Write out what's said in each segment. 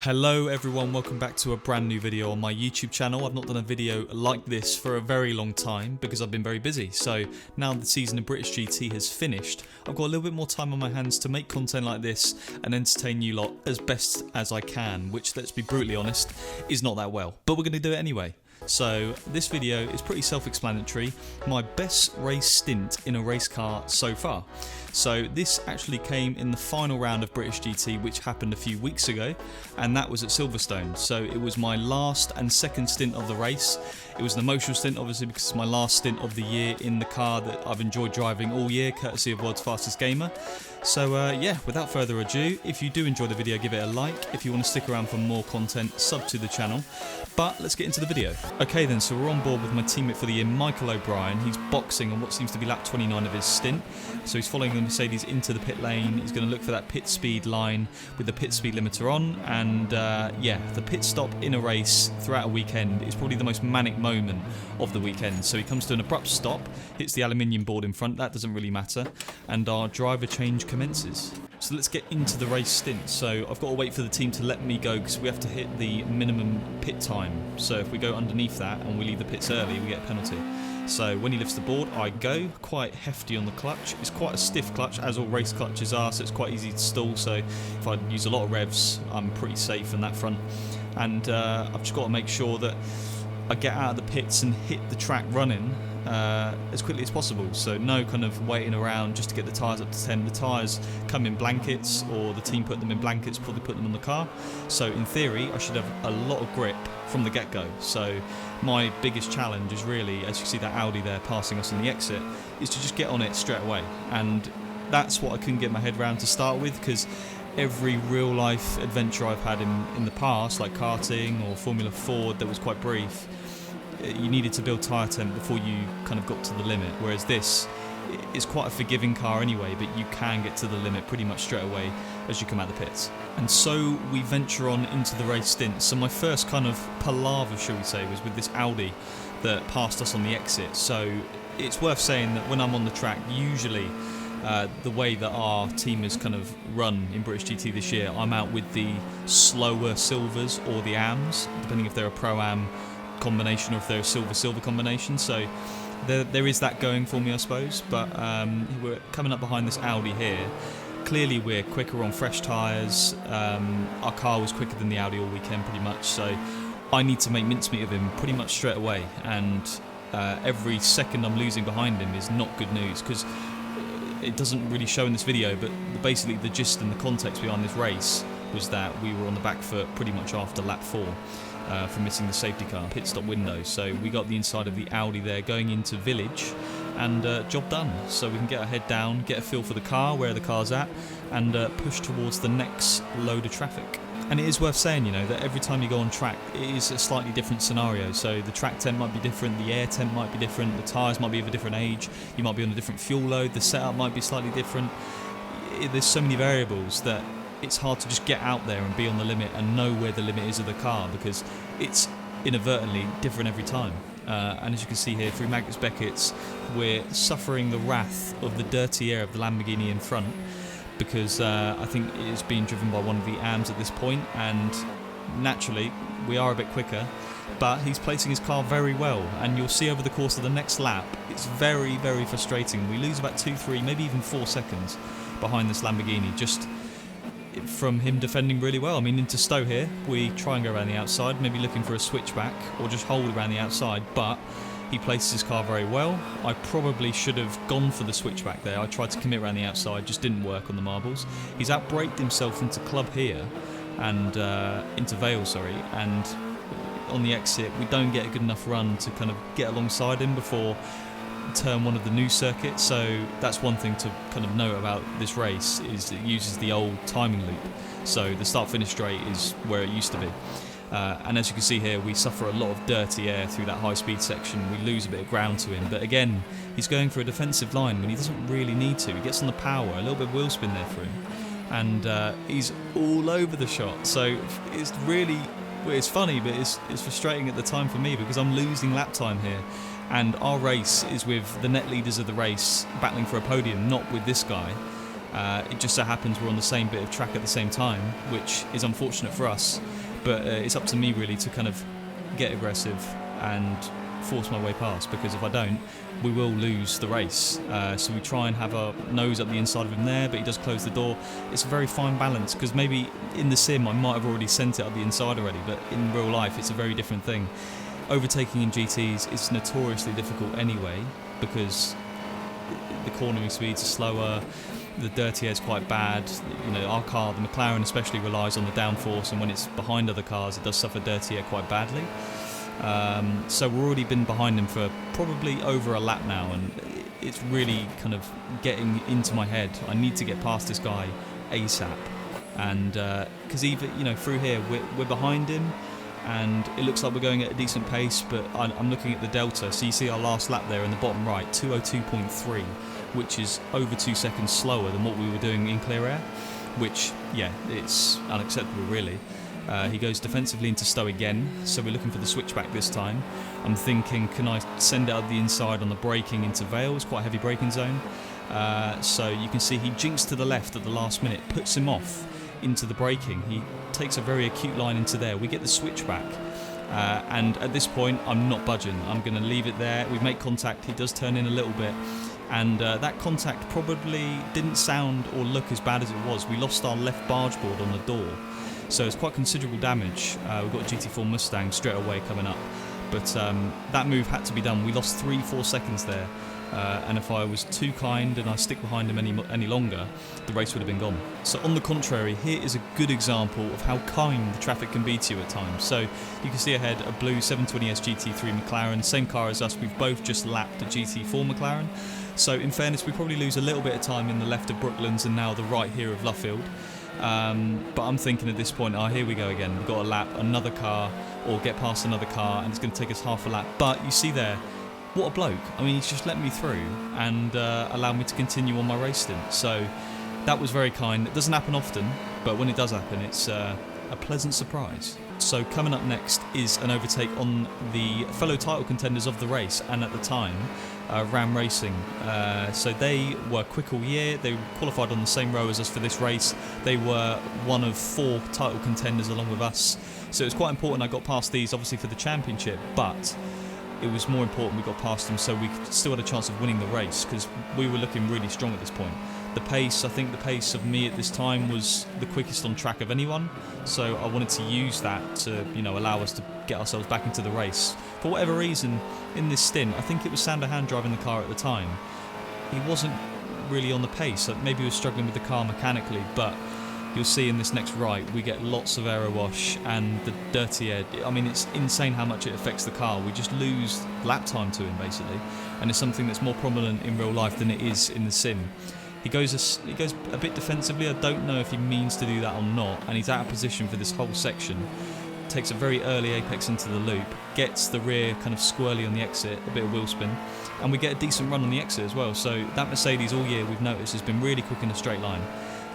Hello everyone, welcome back to a brand new video on my YouTube channel. I've not done a video like this for a very long time because I've been very busy. So now the season of British GT has finished, I've got a little bit more time on my hands to make content like this and entertain you lot as best as I can, which, let's be brutally honest, is not that well. But we're going to do it anyway. So this video is pretty self-explanatory. My best race stint in a race car so far. So this actually came in the final round of British GT, which happened a few weeks ago, and that was at Silverstone. So it was my last and second stint of the race. It was an emotional stint, obviously, because it's my last stint of the year in the car that I've enjoyed driving all year, courtesy of World's Fastest Gamer. So yeah, without further ado, if you do enjoy the video, give it a like. If you want to stick around for more content, sub to the channel. But let's get into the video. Okay then, so we're on board with my teammate for the year, Michael O'Brien. He's boxing on what seems to be lap 29 of his stint. So he's following the Mercedes into the pit lane. He's going to look for that pit speed line with the pit speed limiter on. And yeah, the pit stop in a race throughout a weekend is probably the most manic moment of the weekend. So he comes to an abrupt stop, hits the aluminium board in front, that doesn't really matter, and our driver change commences. So let's get into the race stint. So I've got to wait for the team to let me go because we have to hit the minimum pit time. So if we go underneath that and we leave the pits early, we get a penalty. So when he lifts the board, I go, quite hefty on the clutch. It's quite a stiff clutch, as all race clutches are, so it's quite easy to stall. So if I use a lot of revs, I'm pretty safe on that front. And I've just got to make sure that I get out of the pits and hit the track running as quickly as possible. So no kind of waiting around just to get the tyres up to 10. The tyres come in blankets, or the team put them in blankets, probably put them on the car. So in theory, I should have a lot of grip from the get-go. So my biggest challenge is really, as you see that Audi there passing us on the exit, is to just get on it straight away. And that's what I couldn't get my head around to start with, because every real life adventure I've had in the past, like karting or Formula Ford, that was quite brief, you needed to build tyre temp before you kind of got to the limit, whereas this is quite a forgiving car anyway, but you can get to the limit pretty much straight away as you come out the pits. And so we venture on into the race stint. So my first kind of palaver, shall we say, was with this Audi that passed us on the exit. So it's worth saying that when I'm on the track, usually the way that our team has kind of run in British GT this year, I'm out with the slower silvers or the AMs, depending if they're a Pro-Am combination or if they're a silver-silver combination. So there is that going for me, I suppose. But we're coming up behind this Audi here. Clearly we're quicker on fresh tyres. Our car was quicker than the Audi all weekend pretty much, so I need to make mincemeat of him pretty much straight away. And every second I'm losing behind him is not good news, because it doesn't really show in this video, but basically the gist and the context behind this race was that we were on the back foot pretty much after lap 4 for missing the safety car pit stop window. So we got the inside of the Audi there going into Village, and job done. So we can get our head down, get a feel for the car, where the car's at, and push towards the next load of traffic. And it is worth saying, you know, that every time you go on track, it is a slightly different scenario. So the track temp might be different, the air temp might be different, the tyres might be of a different age, you might be on a different fuel load, the setup might be slightly different. There's so many variables that it's hard to just get out there and be on the limit and know where the limit is of the car, because it's inadvertently different every time. And as you can see here, through Magnus Beckett's, we're suffering the wrath of the dirty air of the Lamborghini in front, because I think it is being driven by one of the AMs at this point, and naturally we are a bit quicker, but he's placing his car very well, and you'll see over the course of the next lap it's very, very frustrating. We lose about 2, 3, maybe even 4 seconds behind this Lamborghini, just from him defending really well. I mean, into Stowe here, we try and go around the outside, maybe looking for a switchback or just hold around the outside, but he places his car very well. I probably should have gone for the switchback there. I tried to commit around the outside, just didn't work on the marbles. He's outbraked himself into Club here, and into Vale, sorry, and on the exit we don't get a good enough run to kind of get alongside him before turn 1 of the new circuit. So that's one thing to kind of note about this race, is it uses the old timing loop. So the start finish straight is where it used to be. And as you can see here, we suffer a lot of dirty air through that high speed section. We lose a bit of ground to him, but again, he's going for a defensive line when he doesn't really need to. He gets on the power, a little bit of wheel spin there for him, and he's all over the shot. So it's really, it's funny, but it's frustrating at the time for me, because I'm losing lap time here, and our race is with the net leaders of the race battling for a podium, not with this guy. It just so happens we're on the same bit of track at the same time, which is unfortunate for us. but it's up to me really to kind of get aggressive and force my way past, because if I don't, we will lose the race. So we try and have our nose up the inside of him there, but he does close the door. It's a very fine balance, because maybe in the sim I might have already sent it up the inside already, but in real life it's a very different thing. Overtaking in GTs is notoriously difficult anyway, because the cornering speeds are slower, the dirty air's quite bad. You know, our car, the McLaren especially, relies on the downforce, and when it's behind other cars it does suffer dirty air quite badly. So we've already been behind him for probably over a lap now, and it's really kind of getting into my head. I need to get past this guy ASAP, and because even, you know, through here we're behind him, and it looks like we're going at a decent pace, but I'm looking at the delta. So you see our last lap there in the bottom right, 2:02.3, which is over 2 seconds slower than what we were doing in clear air, which, yeah, it's unacceptable really. He goes defensively into Stowe again, so we're looking for the switchback this time. I'm thinking, can I send it up the inside on the braking into Vale? It's quite a heavy braking zone. So you can see he jinxed to the left at the last minute, puts him off into the braking. He takes a very acute line into there. We get the switchback. And at this point, I'm not budging. I'm going to leave it there. We make contact. He does turn in a little bit. And that contact probably didn't sound or look as bad as it was. We lost our left barge board on the door, so it's quite considerable damage. We've got a GT4 Mustang straight away coming up, but that move had to be done. We lost 3-4 seconds there, and if I was too kind and I stick behind him any longer, the race would have been gone. So on the contrary, here is a good example of how kind the traffic can be to you at times. So you can see ahead a blue 720S GT3 McLaren, same car as us. We've both just lapped a GT4 McLaren. So in fairness, we probably lose a little bit of time in the left of Brooklands and now the right here of Luffield. But I'm thinking at this point, oh, here we go again. We've got to lap another car or get past another car, and it's going to take us half a lap. But you see there, what a bloke. I mean, he's just let me through and allowed me to continue on my race stint. So that was very kind. It doesn't happen often, but when it does happen, it's a pleasant surprise. So coming up next is an overtake on the fellow title contenders of the race, and at the time, Ram Racing. So they were quick all year. They qualified on the same row as us for this race. They were one of 4 title contenders along with us. So it was quite important I got past these, obviously for the championship, but it was more important we got past them so we still had a chance of winning the race, because we were looking really strong at this point. The pace, I think the pace of me at this time was the quickest on track of anyone, so I wanted to use that to, you know, allow us to get ourselves back into the race. For whatever reason, in this stint, I think it was Sander Hand driving the car at the time. He wasn't really on the pace, maybe he was struggling with the car mechanically, but you'll see in this next right, we get lots of aero wash and the dirty air. I mean, it's insane how much it affects the car. We just lose lap time to him, basically, and it's something that's more prominent in real life than it is in the sim. He goes a bit defensively. I don't know if he means to do that or not, and he's out of position for this whole section. Takes a very early apex into the loop, gets the rear kind of squirrely on the exit, a bit of wheel spin, and we get a decent run on the exit as well. So that Mercedes all year, we've noticed, has been really quick in a straight line.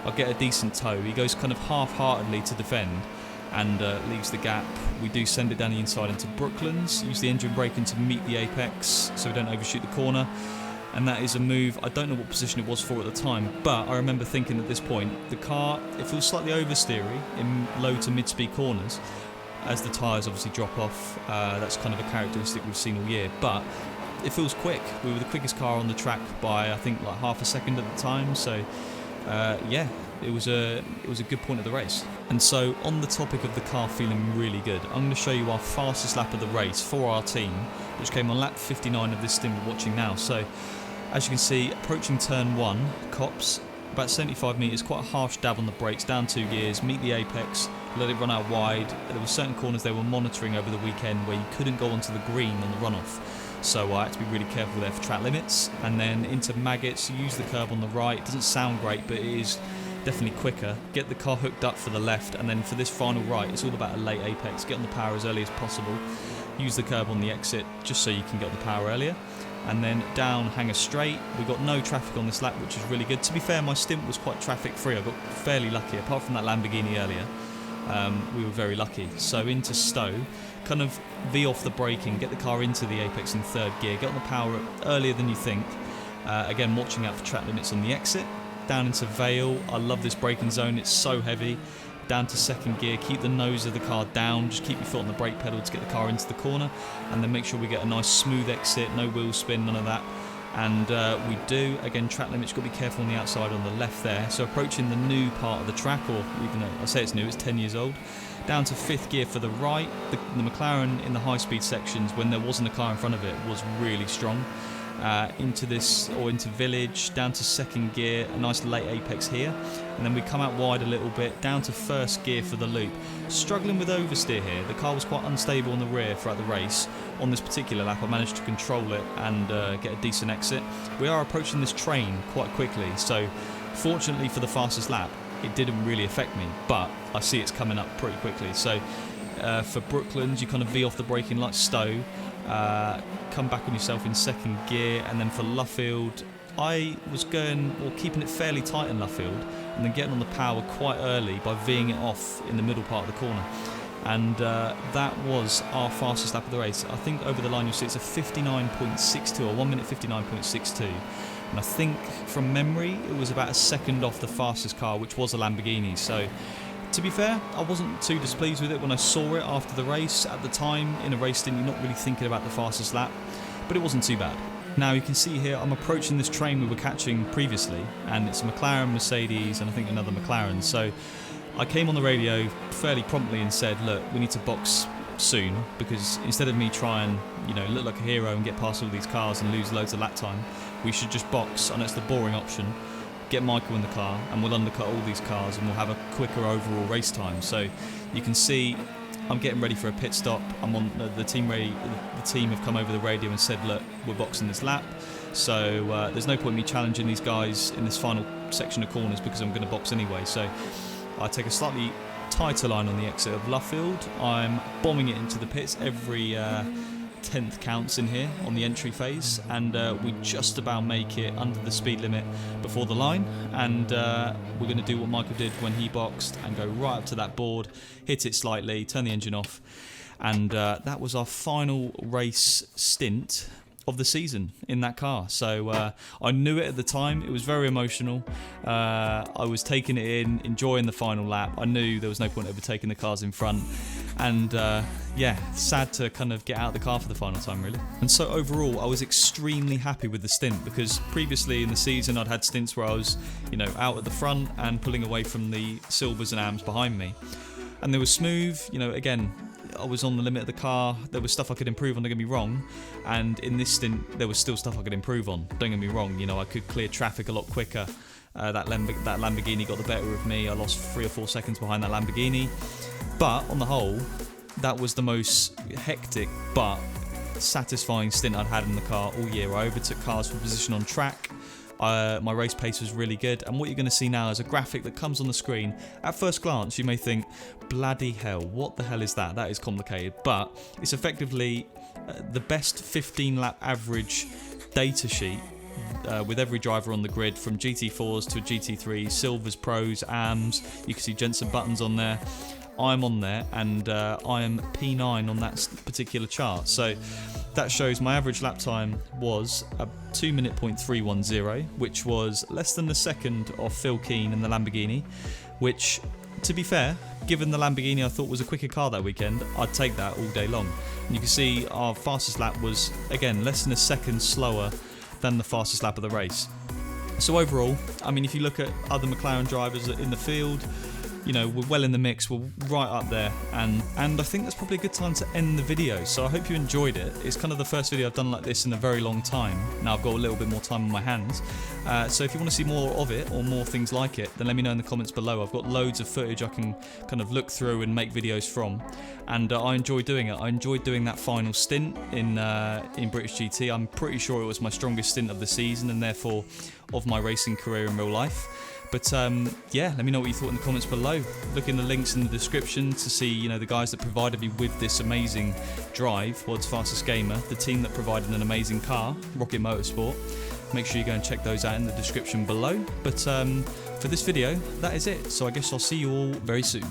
I'll get a decent toe. He goes kind of half-heartedly to defend and leaves the gap. We do send it down the inside into Brooklands, use the engine braking to meet the apex so we don't overshoot the corner. And that is a move, I don't know what position it was for at the time, but I remember thinking at this point, the car, it feels slightly oversteery in low to mid-speed corners, as the tyres obviously drop off. That's kind of a characteristic we've seen all year, but it feels quick. We were the quickest car on the track by, I think, like half a second at the time, so yeah, it was a good point of the race. And so, on the topic of the car feeling really good, I'm going to show you our fastest lap of the race for our team, which came on lap 59 of this stint we're watching now. So, as you can see, approaching turn 1, Cops, about 75 metres, quite a harsh dab on the brakes, down 2 gears, meet the apex, let it run out wide. There were certain corners they were monitoring over the weekend where you couldn't go onto the green on the runoff. So I had to be really careful there for track limits. And then into Maggots, use the curb on the right. It doesn't sound great, but it is definitely quicker. Get the car hooked up for the left, and then for this final right, it's all about a late apex. Get on the power as early as possible. Use the curb on the exit just so you can get on the power earlier. And then down Hanger Straight. We got no traffic on this lap, which is really good. To be fair, my stint was quite traffic free. I got fairly lucky, apart from that Lamborghini earlier. We were very lucky. So into Stowe, kind of V off the braking, get the car into the apex in 3rd gear, get on the power earlier than you think. Again, watching out for track limits on the exit. Down into Vale, I love this braking zone, it's so heavy. down to second gear, keep the nose of the car down, just keep your foot on the brake pedal to get the car into the corner, and then make sure we get a nice smooth exit, no wheel spin, none of that. And we do, again, track limit, you've got to be careful on the outside on the left there. So approaching the new part of the track, or even though I say it's new, it's 10 years old. Down to fifth gear for the right. The McLaren in the high-speed sections, when there wasn't a car in front of it, was really strong. Into this, or into village, down to second gear, a nice late apex here, and then we come out wide a little bit, down to first gear for the loop. Struggling with oversteer here, the car was quite unstable on the rear throughout the race. On this particular lap I managed to control it and get a decent exit. We are approaching this train quite quickly, so fortunately for the fastest lap it didn't really affect me, but I see it's coming up pretty quickly. So for Brooklands, you kind of V off the braking like Stowe, come back on yourself in second gear, and then for Luffield, I was going, or keeping it fairly tight in Luffield, and then getting on the power quite early by V'ing it off in the middle part of the corner. And that was our fastest lap of the race. I think over the line you'll see it's a 59.62, or 1 minute 59.62. And I think from memory it was about a second off the fastest car, which was a Lamborghini. So to be fair, I wasn't too displeased with it when I saw it after the race. At the time, in a race stint, you're not really thinking about the fastest lap, but it wasn't too bad. Now you can see here I'm approaching this train we were catching previously, and it's a McLaren, Mercedes, and I think another McLaren. So I came on the radio fairly promptly and said, look, we need to box soon, because instead of me trying, look like a hero and get past all these cars and lose loads of lap time, we should just box. I know it's the boring option. Get Michael in the car and we'll undercut all these cars and we'll have a quicker overall race time. So you can see I'm getting ready for a pit stop. I'm on the team ready. The team have come over the radio and said, look, we're boxing this lap. So there's no point in me challenging these guys in this final section of corners, because I'm going to box anyway. So I take a slightly tighter line on the exit of Luffield. I'm bombing it into the pits. Every 10th counts in here on the entry phase, and we just about make it under the speed limit before the line, and we're going to do what Michael did when he boxed and go right up to that board, hit it slightly, turn the engine off, and that was our final race stint of the season in that car. So I knew it at the time. It was very emotional. I was taking it in, enjoying the final lap. I knew there was no point overtaking the cars in front, and yeah, sad to kind of get out of the car for the final time, really. And so overall I was extremely happy with the stint, because previously in the season I'd had stints where I was out at the front and pulling away from the silvers and AMs behind me, and they were smooth. Again, I was on the limit of the car. There was stuff I could improve on, don't get me wrong, and in this stint there was still stuff I could improve on, don't get me wrong. I could clear traffic a lot quicker. That Lamborghini got the better of me. I lost 3 or 4 seconds behind that Lamborghini, but on the whole that was the most hectic but satisfying stint I'd had in the car all year. I overtook cars for position on track. My race pace was really good, and what you're going to see now is a graphic that comes on the screen. At first glance you may think, bloody hell, what the hell is that? That is complicated, but it's effectively the best 15 lap average data sheet with every driver on the grid, from GT4s to GT3, Silvers, Pros, AMs. You can see Jensen buttons on there. I'm on there, and I am P9 on that particular chart. So that shows my average lap time was a 2 minute .310, which was less than a second off Phil Keane in the Lamborghini, which, to be fair, given the Lamborghini I thought was a quicker car that weekend, I'd take that all day long. And you can see our fastest lap was, again, less than a second slower than the fastest lap of the race. So overall, I mean, if you look at other McLaren drivers in the field, we're well in the mix, we're right up there, and I think that's probably a good time to end the video. So I hope you enjoyed it. It's kind of the first video I've done like this in a very long time. Now I've got a little bit more time on my hands, so if you want to see more of it or more things like it, then let me know in the comments below. I've got loads of footage I can kind of look through and make videos from, and I enjoy doing it. I enjoyed doing that final stint in British GT. I'm pretty sure it was my strongest stint of the season, and therefore of my racing career in real life. But yeah, let me know what you thought in the comments below. Look in the links in the description to see the guys that provided me with this amazing drive, World's Fastest Gamer, the team that provided an amazing car, Rocket Motorsport. Make sure you go and check those out in the description below. But for this video, that is it. So I guess I'll see you all very soon.